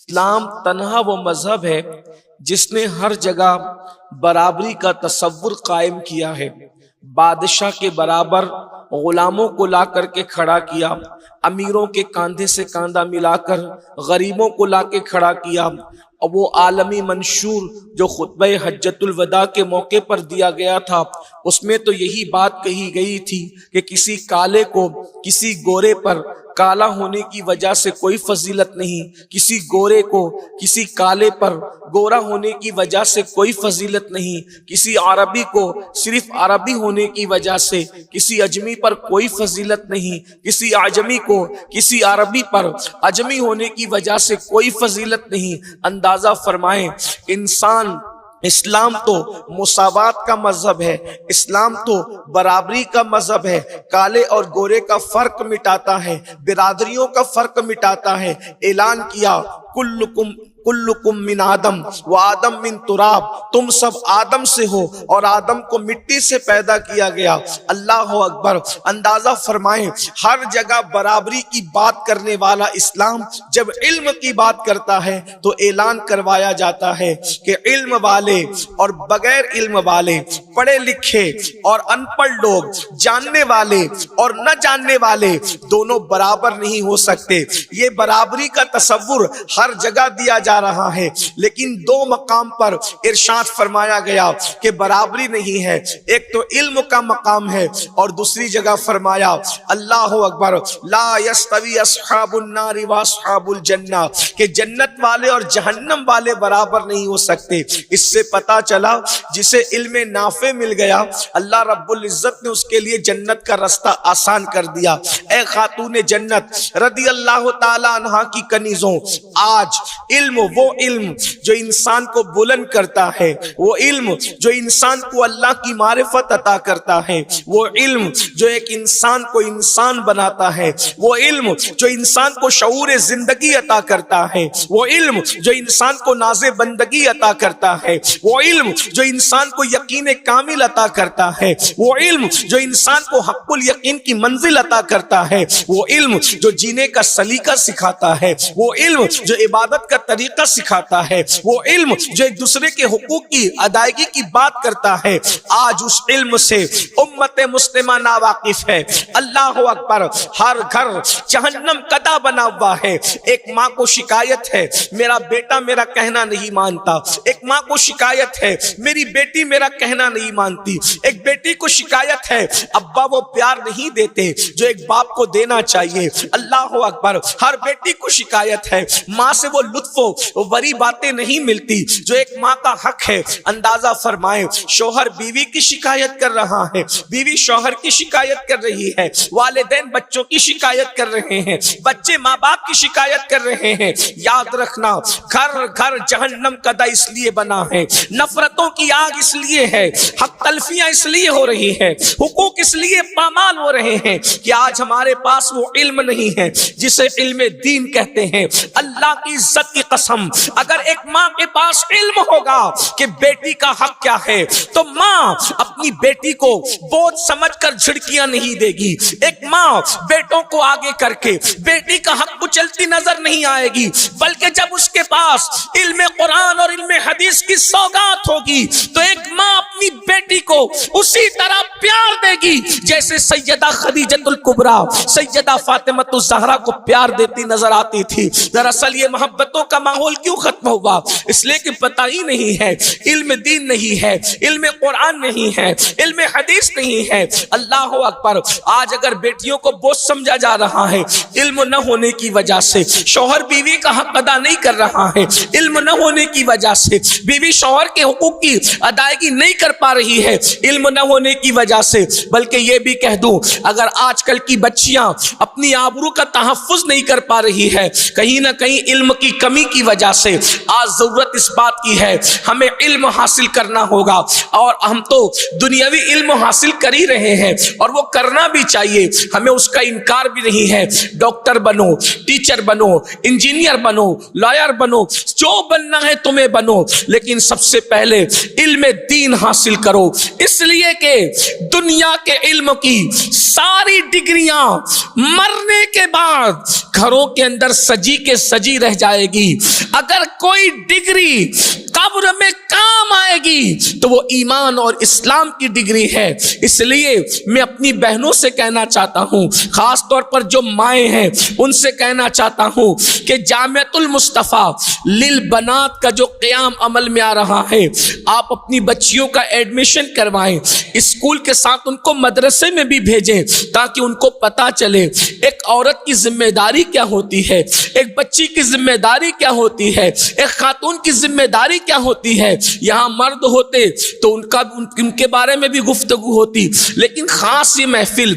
اسلام تنہا وہ مذہب ہے جس نے ہر جگہ برابری کا تصور قائم کیا ہے۔ بادشاہ کے برابر غلاموں کو لا کر کے کھڑا کیا، امیروں کے کاندھے سے کاندھا ملا کر غریبوں کو لا کے کھڑا کیا۔ اور وہ عالمی منشور جو خطبہ حجۃ الوداع کے موقع پر دیا گیا تھا، اس میں تو یہی بات کہی گئی تھی کہ کسی کالے کو کسی گورے پر کالا ہونے کی وجہ سے کوئی فضیلت نہیں، کسی گورے کو کسی کالے پر گورا ہونے کی وجہ سے کوئی فضیلت نہیں، کسی عربی کو صرف عربی ہونے کی وجہ سے کسی اجمی پر کوئی فضیلت نہیں، کسی اعجمی کو کسی عربی پر اجمی ہونے کی وجہ سے کوئی فضیلت نہیں۔ اندازہ فرمائیں، اسلام تو مساوات کا مذہب ہے، اسلام تو برابری کا مذہب ہے، کالے اور گورے کا فرق مٹاتا ہے، برادریوں کا فرق مٹاتا ہے۔ اعلان کیا کلکم من آدم و آدم من تراب، تم سب آدم سے ہو اور آدم کو مٹی سے پیدا کیا گیا۔ اللہ اکبر۔ اندازہ فرمائیں، ہر جگہ برابری کی بات کرنے والا اسلام جب علم کی بات کرتا ہے تو اعلان کروایا جاتا ہے کہ علم والے اور بغیر علم والے، پڑھے لکھے اور ان پڑھ لوگ، جاننے والے اور نہ جاننے والے دونوں برابر نہیں ہو سکتے۔ یہ برابری کا تصور ہر جگہ دیا جا رہا ہے، لیکن دو مقام پر ارشاد فرمایا گیا کہ برابری نہیں ہے۔ ایک تو علم کا مقام ہے اور دوسری جگہ فرمایا اللہ اکبر لا یستوی اصحاب النار واصحاب الجنہ، کہ جنت والے اور جہنم والے برابر نہیں ہو سکتے۔ اس سے پتا چلا جسے علم نافع مل گیا، اللہ رب العزت نے اس کے لیے جنت کا راستہ آسان کر دیا۔ اے خاتون جنت رضی اللہ تعالی عنہا کی کنیزوں، آج وہ علم جو انسان کو بلند کرتا ہے، وہ علم جو انسان کو اللہ کی معرفت عطا کرتا ہے، وہ علم جو ایک انسان کو انسان بناتا ہے، وہ علم جو انسان کو شعور زندگی عطا کرتا ہے، وہ علم جو انسان کو ناز بندگی عطا کرتا ہے، وہ علم جو انسان کو یقین کامل عطا کرتا ہے، وہ علم جو انسان کو حق الیقین کی منزل عطا کرتا ہے، وہ علم جو جینے کا سلیقہ سکھاتا ہے، وہ علم جو عبادت کا طریقہ سکھاتا ہے، وہ علم جو ایک دوسرے کے حقوق کی ادائیگی کی بات کرتا ہے، آج اس علم سے امت مسلمہ ناواقف ہے۔ اللہ اکبر۔ ہر گھر جہنم قدا بنا ہوا ہے۔ ایک ماں کو شکایت ہے میرا بیٹا میرا کہنا نہیں مانتا، ایک ماں کو شکایت ہے میری بیٹی میرا کہنا نہیں مانتی، ایک بیٹی کو شکایت ہے ابا وہ پیار نہیں دیتے جو ایک باپ کو دینا چاہیے۔ اللہ اکبر۔ ہر بیٹی کو شکایت ہے ماں سے وہ لطف و بری باتیں نہیں ملتی جو ایک ماں کا حق ہے۔ اندازہ فرمائیں، شوہر بیوی کی شکایت کر رہا ہے، بیوی شوہر کی شکایت کر رہی ہے، والدین بچوں کی شکایت کر رہے ہیں، بچے ماں باپ کی شکایت کر رہے ہیں۔ یاد رکھنا، گھر گھر جہنم قدا اس لیے بنا ہے، نفرتوں کی آگ اس لیے ہے، حق تلفیاں اس لیے ہو رہی ہے، حقوق اس لیے پامال ہو رہے ہیں کہ آج ہمارے پاس وہ علم نہیں ہے جسے علم دین کہتے ہیں۔ اللہ کی عزت کی قسم، اگر ایک ماں کے پاس علم ہوگا کہ بیٹی کا حق کیا ہے تو ماں اپنی بیٹی کو بوجھ سمجھ کر جھڑکیاں نہیں دے گی۔ ایک ماں بیٹوں کو آگے کر کے بیٹی کا حق کچلتی نظر نہیں آئے گی، بلکہ جب اس کے پاس علم قرآن اور علم حدیث کی سوغات ہوگی تو ایک ماں اپنی بیٹی کو اسی طرح پیار دے گی جیسے سیدہ خدیجۃ الکبریٰ سیدہ فاطمۃ الزہرا کو پیار دیتی نظر آتی تھی۔ دراصل یہ محبتوں کا ماحول کیوں ختم ہوا؟ اس لیے کہ پتہ ہی نہیں ہے، علم دین نہیں ہے، علم قرآن نہیں ہے، علم حدیث نہیں ہے۔ اللہ اکبر۔ آج اگر بیٹیوں کو بوجھ سمجھا جا رہا ہے، علم نہ ہونے کی وجہ سے شوہر بیوی کا حق ادا نہیں کر رہا ہے، علم نہ ہونے کی وجہ سے بیوی شوہر کے حقوق کی ادائیگی نہیں کر پا رہی ہے، علم نہ ہونے کی وجہ سے۔ بلکہ یہ بھی کہہ دوں، اگر آج کل کی بچیاں اپنی آبرو کا تحفظ نہیں کر پا رہی ہے، کہیں نہ کہیں علم کی کمی کی وجہ سے، آج ضرورت اس بات کی ہے ہمیں علم حاصل کرنا ہوگا، اور ہم تو دنیاوی علم حاصل کر ہی رہے ہیں اور وہ کرنا بھی چاہیے، ہمیں اس کا انکار بھی نہیں ہے۔ ڈاکٹر بنو، ٹیچر بنو، انجینئر بنو، لائر بنو، جو بننا ہے تمہیں بنو، لیکن سب سے پہلے علم دین حاصل حاصل کرو، اس لیے کہ دنیا کے علم کی ساری ڈگریاں مرنے کے بعد گھروں کے اندر سجی کے سجی رہ جائے گی۔ اگر کوئی ڈگری قبر میں کام آئے گی تو وہ ایمان اور اسلام کی ڈگری ہے۔ اس لیے میں اپنی بہنوں سے کہنا چاہتا ہوں، خاص طور پر جو مائیں ہیں ان سے کہنا چاہتا ہوں کہ جامعۃ المصطفیٰ للبنات کا جو قیام عمل میں آ رہا ہے، آپ اپنی بچیوں کا ایڈمیشن کروائیں، اسکول کے ساتھ ان کو مدرسے میں بھی بھیجیں تاکہ ان کو پتا چلے ایک عورت کی ذمہ داری کیا ہوتی ہے، ایک بچی کی ذمہ داری کیا ہوتی ہے، ایک خاتون کی ذمہ داری کیا ہوتی ہے۔ یہاں مرد ہوتے تو ان کے بارے میں بھی گفتگو ہوتی، لیکن خاص یہ محفل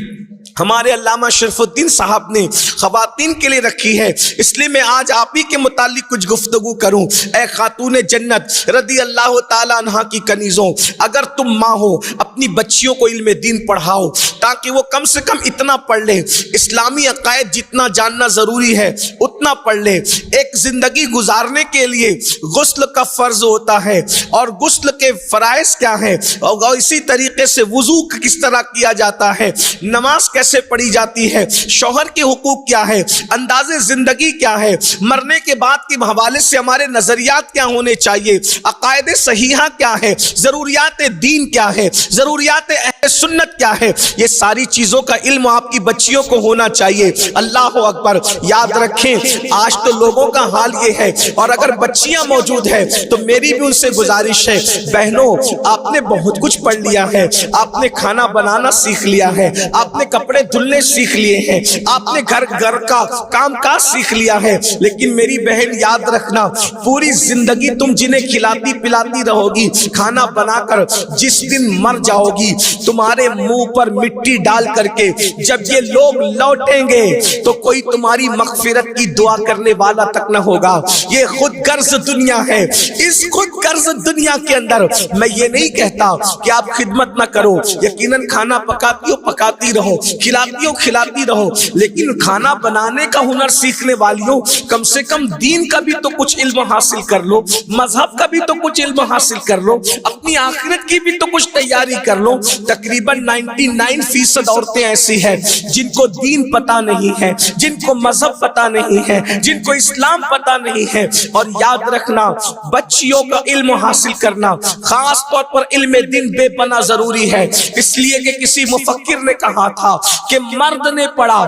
ہمارے علامہ شرف الدین صاحب نے خواتین کے لیے رکھی ہے، اس لیے میں آج آپ ہی کے متعلق کچھ گفتگو کروں۔ اے خاتون جنت رضی اللہ تعالیٰ عنہ کی کنیزوں، اگر تم ماں ہو اپنی بچیوں کو علم دین پڑھاؤ تاکہ وہ کم سے کم اتنا پڑھ لے، اسلامی عقائد جتنا جاننا ضروری ہے اتنا پڑھ لے۔ ایک زندگی گزارنے کے لیے غسل کا فرض ہوتا ہے اور غسل کے فرائض کیا ہیں، اور اسی طریقے سے وضو کس طرح کیا جاتا ہے، نماز کیسے پڑھی جاتی ہے، شوہر کے حقوق کیا ہے، انداز زندگی کیا ہے، مرنے کے بعد کے حوالے سے ہمارے نظریات کیا ہونے چاہیے، عقائد صحیحہ کیا ہے، ضروریات دین کیا ہے، ضروریات اہل سنت کیا ہے، یہ ساری چیزوں کا علم آپ کی بچیوں کو ہونا چاہیے۔ اللہ اکبر۔ یاد رکھیں آج تو لوگوں کا حال یہ ہے، اور اگر بچیاں موجود ہیں تو میری بھی ان سے گزارش ہے، بہنوں آپ نے بہت کچھ پڑھ لیا ہے، آپ نے کھانا بنانا سیکھ لیا ہے، آپ نے کپڑے دھلنے سیکھ لیے ہیں، آپ نے گھر کا کام کاج سیکھ لیا ہے، لیکن میری بہن یاد رکھنا پوری زندگی تم جنہیں کھلاتی پلاتی رہو گی، کھانا بنا کر جس دن مر جاؤ گی تمہارے منہ پر مٹی ڈال کر کے جب یہ لوگ لوٹیں گے تو کوئی تمہاری مغفرت کی دعا کرنے والا تک نہ ہوگا۔ یہ خود غرض دنیا ہے۔ اس خود غرض دنیا کے اندر میں یہ نہیں کہتا کہ آپ خدمت نہ کرو، یقیناً کھانا پکاتی ہو پکاتی رہو، کھلاتی ہو کھلاتی رہو، لیکن کھانا بنانے کا ہنر سیکھنے والیوں کم سے کم دین کا بھی تو کچھ علم حاصل کر لو، مذہب کا بھی تو کچھ علم حاصل کر لو، اپنی آخرت کی بھی تو کچھ تیاری کر لو۔ تقریباً 99% عورتیں ایسی ہیں جن کو دین پتا نہیں ہے، جن کو مذہب پتا نہیں ہے، جن کو اسلام پتا نہیں ہے۔ اور یاد رکھنا بچیوں کا علم حاصل کرنا، خاص طور پر علم دین بے پناہ ضروری ہے، اس لیے کہ کسی مفکر نے کہا تھا کہ مرد نے پڑھا،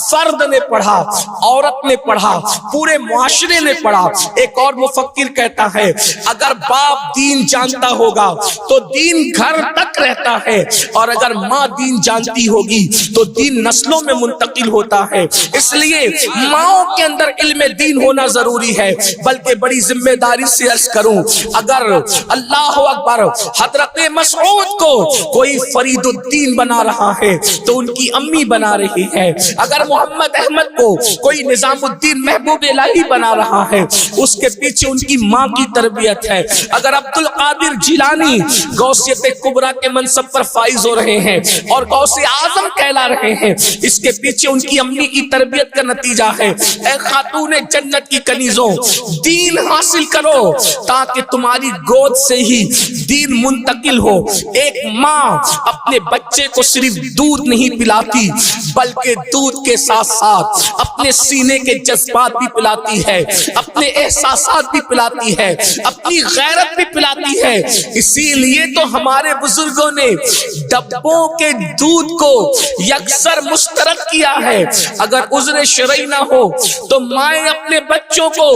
فرد نے پڑھا، عورت نے پڑھا، پورے معاشرے نے پڑھا۔ ایک اور مفکر کہتا ہے اگر باپ دین جانتا ہوگا تو دین گھر تک رہتا ہے، اور اگر ماں دین جانتی ہوگی تو دین نسلوں میں منتقل ہوتا ہے۔ اس لیے ماؤں کے اندر علم دین ہونا ضروری ہے۔ بلکہ بڑی ذمہ داری سے عرض کروں، اگر اللہ اکبر حضرت مسعود کو کوئی فرید الدین بنا رہا ہے تو ان کی امی بنا رہی ہے، اگر محمد احمد کو کوئی نظام الدین محبوب الہی بنا رہا ہے اس کے پیچھے ان کی ماں کی تربیت ہے، اگر عبد القادر جیلانی غوثیت کبریٰ کے منصب پر فائز ہو رہے ہیں اور غوث اعظم کہلا رہے ہیں اس کے پیچھے ان کی امی کی تربیت کا نتیجہ ہے۔ اے خاتون جنت کی کنیزوں، دین حاصل کرو تاکہ تمہاری گود سے ہی دین منتقل ہو۔ ایک ماں اپنے بچے کو صرف دودھ نہیں پلاتی بلکہ دودھ کے ساتھ ساتھ اپنے سینے کے جذبات بھی پلاتی ہے، اپنے احساسات بھی پلاتی ہے، اپنی غیرت بھی پلاتی ہے۔ اسی لیے تو ہمارے بزرگوں نے ڈبوں کے دودھ کو یکسر مشترک کیا ہے۔ اگر عذر شرعی نہ ہو تو مائیں اپنے بچوں کو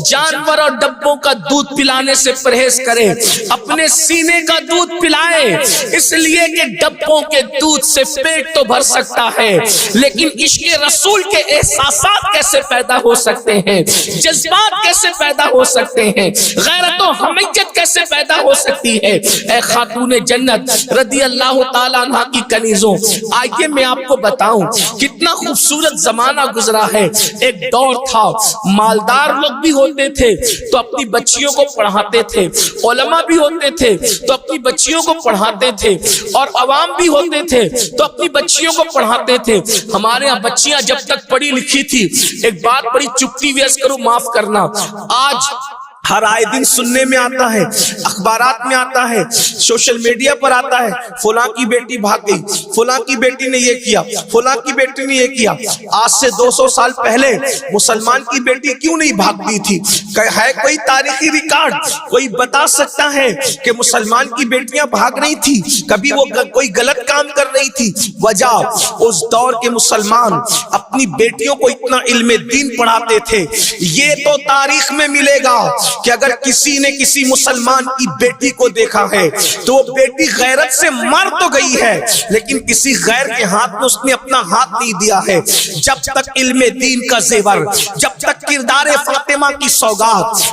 جانور اور ڈبوں کا دودھ پلانے سے پرہیز کریں، اپنے سینے کا دودھ پلائیں، اس لیے کہ ڈبوں کے دودھ سے پیٹ تو بھر سکتا ہے لیکن عشق رسول کے احساسات کیسے پیدا ہو سکتے ہیں، جذبات کیسے پیدا ہو سکتے ہیں، غیرت و حمیت کیسے پیدا ہو سکتی ہے۔ اے خاتون جنت رضی اللہ تعالیٰ عنہ کی کنیزوں، آئیے میں آپ کو بتاؤں کتنا خوبصورت زمانہ گزرا ہے۔ ایک دور تھا مالدار لوگ بھی ہوتے تھے تو اپنی بچیوں کو پڑھاتے تھے، علماء بھی ہوتے تھے تو اپنی بچیوں کو پڑھاتے تھے، اور عوام بھی ہوتے تھے تو اپنی بچیوں کو پڑھاتے تھے۔ ہمارے یہاں بچیاں جب تک پڑھی لکھی تھی، ایک بات بڑی چپتی ویس کروں معاف کرنا، آج ہر آئے دن سننے میں آتا ہے، اخبارات میں آتا ہے، سوشل میڈیا پر آتا ہے، فلاں کی بیٹی بھاگ گئی، فلاں کی بیٹی نے یہ کیا، فلاں کی بیٹی نے یہ کیا۔ آج سے 200 سال پہلے مسلمان کی بیٹی کیوں نہیں بھاگتی تھی؟ ہے کوئی تاریخی ریکارڈ کوئی بتا سکتا ہے کہ مسلمان کی بیٹیاں بھاگ رہی تھی؟ کبھی وہ کوئی غلط کام کر رہی تھی؟ وجہ اس دور کے مسلمان اپنی بیٹیوں کو اتنا علم دین پڑھاتے تھے۔ یہ تو تاریخ میں ملے گا کہ اگر کسی نے کسی مسلمان کی بیٹی کو دیکھا ہے تو وہ بیٹی غیرت سے مر تو گئی ہے لیکن کسی غیر کے ہاتھ میں اس نے اپنا ہاتھ نہیں دیا ہے۔ جب تک علم دین کا زیور، جب تک کردار فاطمہ کی سوگات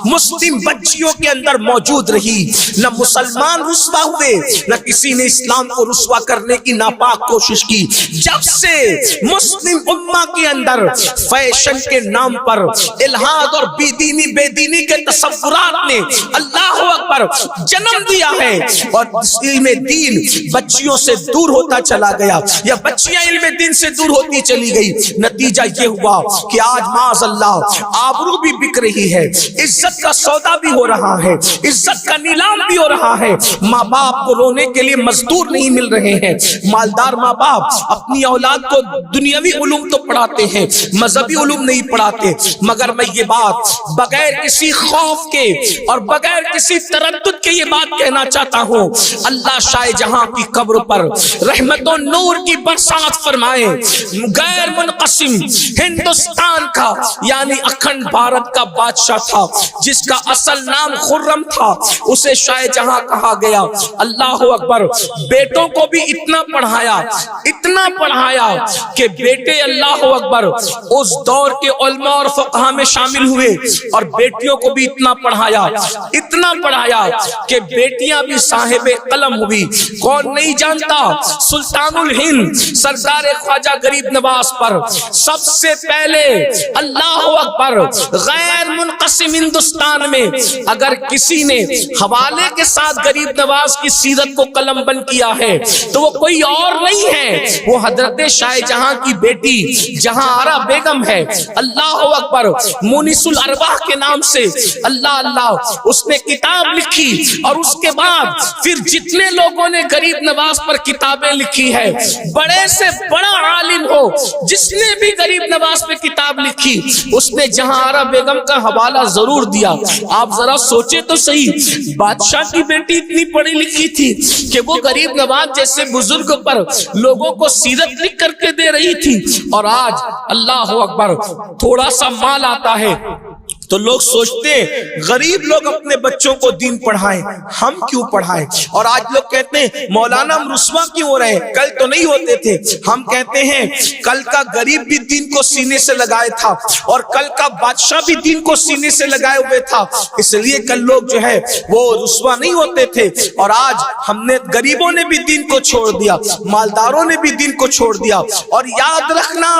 مسلم بچیوں کے اندر موجود رہی، نہ مسلمان رسوا ہوئے، نہ کسی نے اسلام کو رسوا کرنے کی ناپاک کوشش کی۔ جب سے مسلم امہ کے اندر فیشن کے نام پر الہاد اور بے دینی کے تصورات نے اللہ اکبر جنم دیا ہے اور علم دین بچیوں سے دور ہوتا چلا گیا یا بچیاں علم دین سے دور ہوتی چلی گئی، نتیجہ یہ ہوا کہ آج معاذ اللہ آبرو بھی بک رہی ہے، عزت کا سودا بھی ہو رہا ہے، عزت کا نیلام بھی ہو رہا ہے۔ ماں باپ کو رونے کے لیے مزدور نہیں مل رہے ہیں۔ مالدار ماں باپ اپنی اولاد کو دنیاوی علوم تو پڑھاتے ہیں، مذہبی علوم نہیں پڑھاتے۔ مگر میں یہ بات بغیر کسی خوف کے اور بغیر کسی تردد کے یہ بات کہنا چاہتا ہوں، اللہ شاہ جہاں کی قبر پر رحمت و نور کی برسات فرمائے۔ غیر منقسم ہندوستان کا یعنی اکھنڈ بھارت کا بادشاہ تھا جس کا اصل نام خرم تھا، اسے شاہ جہاں کہا گیا۔ اللہ اکبر، بیٹوں کو بھی اتنا پڑھایا کہ بیٹے اللہ اکبر اس دور کے علماء اور فقہاء میں شامل ہوئے اور بیٹیوں کو بھی اتنا پڑھایا کہ بیٹیاں بھی صاحب قلم ہوئی۔ کون نہیں جانتا سلطان الہند سردار خواجہ غریب نواز پر سب سے پہلے اللہ اکبر غیر منقسم ہندوستان میں اگر کسی نے حوالے کے ساتھ غریب نواز کی سیرت کو قلم بند کیا ہے تو وہ کوئی اور نہیں ہے، وہ حضرت شاہ جہاں کی بیٹی جہاں آرا بیگم ہے۔ اللہ اکبر، مونس الارواح کے نام سے اللہ اس نے کتاب لکھی اور اس کے بعد پھر جتنے لوگوں نے غریب نواز پر کتابیں لکھی ہے، بڑے سے بڑا عالم ہو جس نے بھی غریب نواز پہ کتاب لکھی اس نے جہاں آرا بیگم کا حوالہ ضرور دیا۔ آپ ذرا سوچے تو صحیح، بادشاہ کی بیٹی اتنی پڑھی لکھی تھی کہ وہ غریب نواز جیسے بزرگ پر لوگوں کو سیرت لکھ کر کے دے رہی تھی، اور آج اللہ اکبر تھوڑا سا مال آتا ہے تو لوگ سوچتے ہیں غریب لوگ اپنے بچوں کو دین پڑھائیں، ہم کیوں پڑھائیں؟ اور آج لوگ کہتے ہیں مولانا ہم رسوا کیوں ہو رہے ہیں؟ کل تو نہیں ہوتے تھے۔ ہم کہتے ہیں کل کا غریب بھی دین کو سینے سے لگائے تھا اور کل کا بادشاہ بھی دین کو سینے سے لگائے ہوئے تھا، اس لیے کل لوگ جو ہے وہ رسوا نہیں ہوتے تھے۔ اور آج ہم نے غریبوں نے بھی دین کو چھوڑ دیا، مالداروں نے بھی دین کو چھوڑ دیا۔ اور یاد رکھنا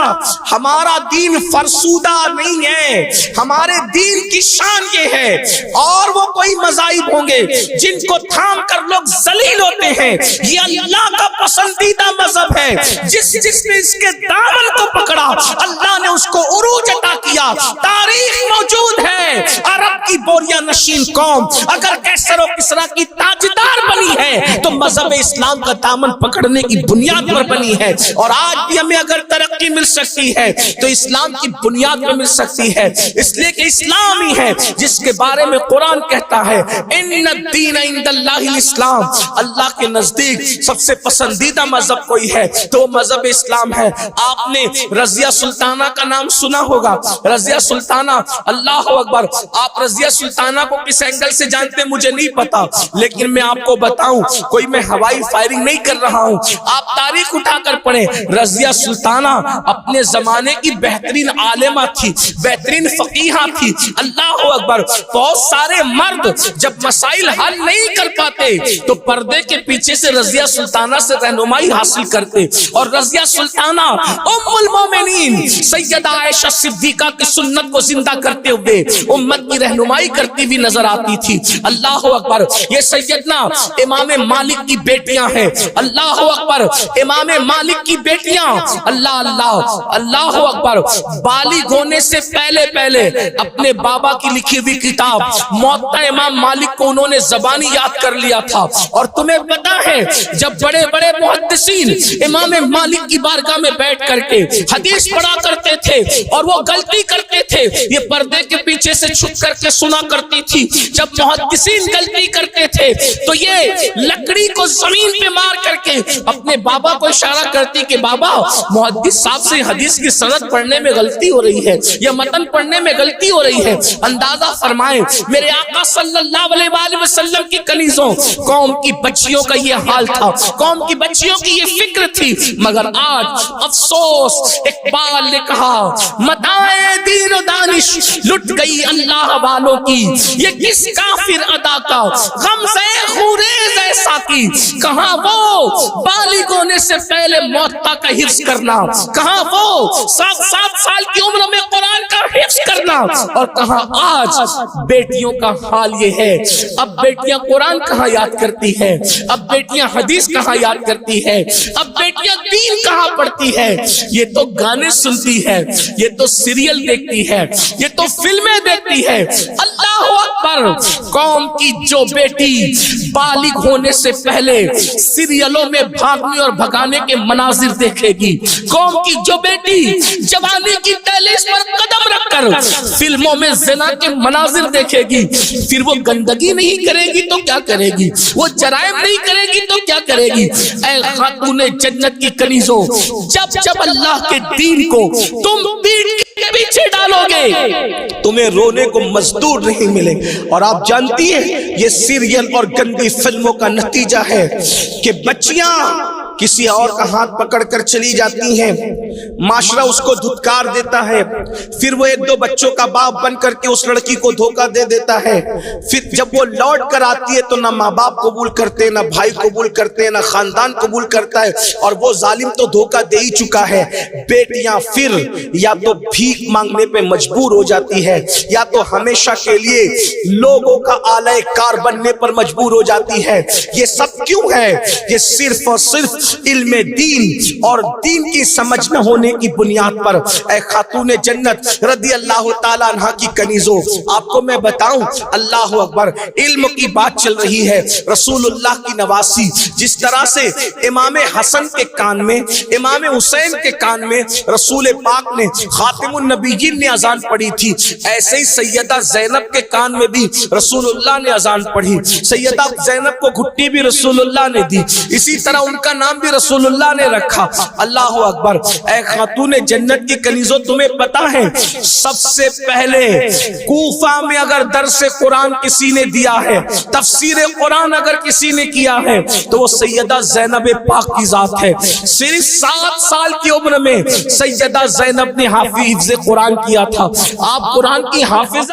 ہمارا دین فرسودہ نہیں ہے، ہمارے دین کی شان یہ ہے، اور وہ کوئی مذاہب ہوں گے جن کو تھام کر لوگ ذلیل ہوتے ہیں، یہ اللہ کا پسندیدہ مذہب ہے۔ جس نے اس کے دامن کو پکڑا اللہ نے اس کو عروج عطا کیا۔ تاریخ موجود ہے، عرب کی بوریا نشین قوم اگر کیسر و کسرا کی تاجدار بنی ہے تو مذہب اسلام کا دامن پکڑنے کی بنیاد پر بنی ہے۔ اور آج بھی ہمیں اگر ترقی مل سکتی ہے تو اسلام کی بنیاد پر مل سکتی ہے، اس لیے کہ اسلام ہی ہے جس کے بارے میں قرآن کہتا ہے ان الدین عند اللہ الاسلام، اللہ کے نزدیک سب سے پسندیدہ مذہب کوئی ہے تو وہ مذہب اسلام ہے۔ آپ نے رضیہ سلطانہ کا نام سنا ہوگا، رضیہ سلطانہ، اللہ اکبر، آپ رضیہ سلطانہ کو کس اینگل سے جانتے مجھے نہیں پتا، لیکن میں آپ کو بتاؤں کوئی میں ہوائی فائرنگ نہیں کر رہا ہوں، آپ تاریخ اٹھا کر پڑھیں۔ رضیہ سلطانہ اپنے زمانے کی بہترین عالمہ تھی، بہترین فقیہہ تھی۔ اللہ اکبر، بہت سارے مرد جب مسائل حل نہیں کر پاتے تو پردے کے پیچھے سے رضیہ سلطانہ سے رہنمائی حاصل کرتے، اور رضیہ سلطانہ ام المومنین سیدہ عائشہ صدیقہ کی سنت کو زندہ کرتے ہوئے امت کی رہنمائی کرتی بھی نظر آتی تھی۔ اللہ اکبر، یہ سیدنا امام مالک کی بیٹیاں ہیں، اللہ اکبر، امام مالک کی بیٹیاں، اللہ اکبر، بالغ ہونے سے پہلے اپنے اپنے بابا کی لکھی ہوئی کتاب موطا امام مالک کو انہوں نے زبانی یاد کر لیا تھا. اور تمہیں پتا ہے جب بڑے بڑے محدثین امام مالک کی بارگاہ میں بیٹھ کر کے حدیث پڑھا کرتے تھے اور وہ غلطی کرتے تھے، یہ پردے کے پیچھے سے چھپ کر کے سنا کرتی تھی. جب محدثین غلطی کرتے تھے تو یہ لکڑی کو زمین پہ مار کر کے اپنے بابا کو اشارہ کرتی کہ بابا محدث صاحب سے حدیث کی سند پڑھنے میں غلطی ہو رہی ہے یا متن پڑھنے میں غلطی ہو رہی ہے. اندازہ فرمائیں میرے آقا صلی اللہ علیہ وآلہ وسلم کی کنیزوں، قوم کی بچیوں کا یہ حال تھا، قوم کی بچیوں کی یہ فکر تھی. مگر آج افسوس، اقبال نے کہا متاع دین و دانش لٹ گئی اللہ والوں کی، یہ کس کافر ادا کا غمزہ خوریز ایسا کی. کہاں وہ بالغ ہونے سے پہلے موطا کا حفظ کرنا، کہاں وہ 7 سال کی عمر میں قرآن کا حفظ کرنا، اور کہاں آج بیٹیوں کا حال یہ ہے. اب بیٹیاں قرآن کہاں یاد کرتی ہے، اب بیٹیاں حدیث کہاں یاد کرتی ہے، اب بیٹیاں دین کہاں پڑھتی ہے. یہ تو گانے سنتی ہے، یہ تو سیریل دیکھتی ہے، یہ تو فلمیں دیکھتی ہے. اللہ اکبر، قوم کی جو بیٹی بالغ ہونے سے پہلے سیریلوں میں بھاگنے اور بھگانے کے مناظر دیکھے گی، قوم کی جو بیٹی جوانی کی دہلیز پر قدم رکھ کر فلموں میں زنا کے مناظر دیکھے گی، پھر وہ گندگی نہیں کرے گی تو کیا کرے گی، وہ جرائم نہیں کرے گی تو کیا کرے گی. اے خاتون جنت کی کنیزوں، جب اللہ کے دین کو تم پیٹ کے پیچھے ڈالو گے تمہیں رونے کو مزدور نہیں ملے. اور آپ جانتی ہیں یہ سیریل اور گندی فلموں کا نتیجہ ہے کہ بچیاں کسی اور کا ہاتھ پکڑ کر چلی جاتی ہیں، معاشرہ اس کو دھتکار دیتا ہے، پھر وہ 1-2 بچوں کا باپ بن کر کے اس لڑکی کو دھوکہ دے دیتا ہے. پھر جب وہ لوٹ کر آتی ہے تو نہ ماں باپ قبول کرتے، نہ بھائی قبول کرتے، نہ خاندان قبول کرتا ہے، اور وہ ظالم تو دھوکہ دے ہی چکا ہے. بیٹیاں پھر یا تو بھیک مانگنے پہ مجبور ہو جاتی ہے یا تو ہمیشہ کے لیے لوگوں کا آلہ کار بننے پر مجبور ہو جاتی ہے. یہ سب کیوں ہے؟ یہ صرف اور صرف علم دین اور دین کی سمجھ نہ ہونے کی بنیاد پر. اے خاتون جنت رضی اللہ تعالیٰ عنہ کی کنیزوں، آپ کو میں بتاؤں، اللہ اکبر، علم کی بات چل رہی ہے. رسول اللہ کی نواسی جس طرح سے امام حسن کے کان میں، امام حسین کے کان میں رسول پاک نے خاتم النبیین نے اذان پڑھی تھی، ایسے ہی سیدہ زینب کے کان میں بھی رسول اللہ نے اذان پڑھی. سیدہ زینب کو گھٹی بھی رسول اللہ نے دی، اسی طرح ان کا نام بھی رسول اللہ نے رکھا. اللہ اکبر. اے خاتون جنت کی کنیزوں، تمہیں پتا ہے سب سے پہلے کوفہ میں اگر درس قرآن کسی نے دیا ہے، تفسیر قرآن اگر کسی نے کیا ہے تو وہ سیدہ زینب پاک کی ذات ہے. صرف 7 سال کی عمر میں سیدہ زینب نے حافظ قرآن کیا تھا. آپ قرآن کی حافظ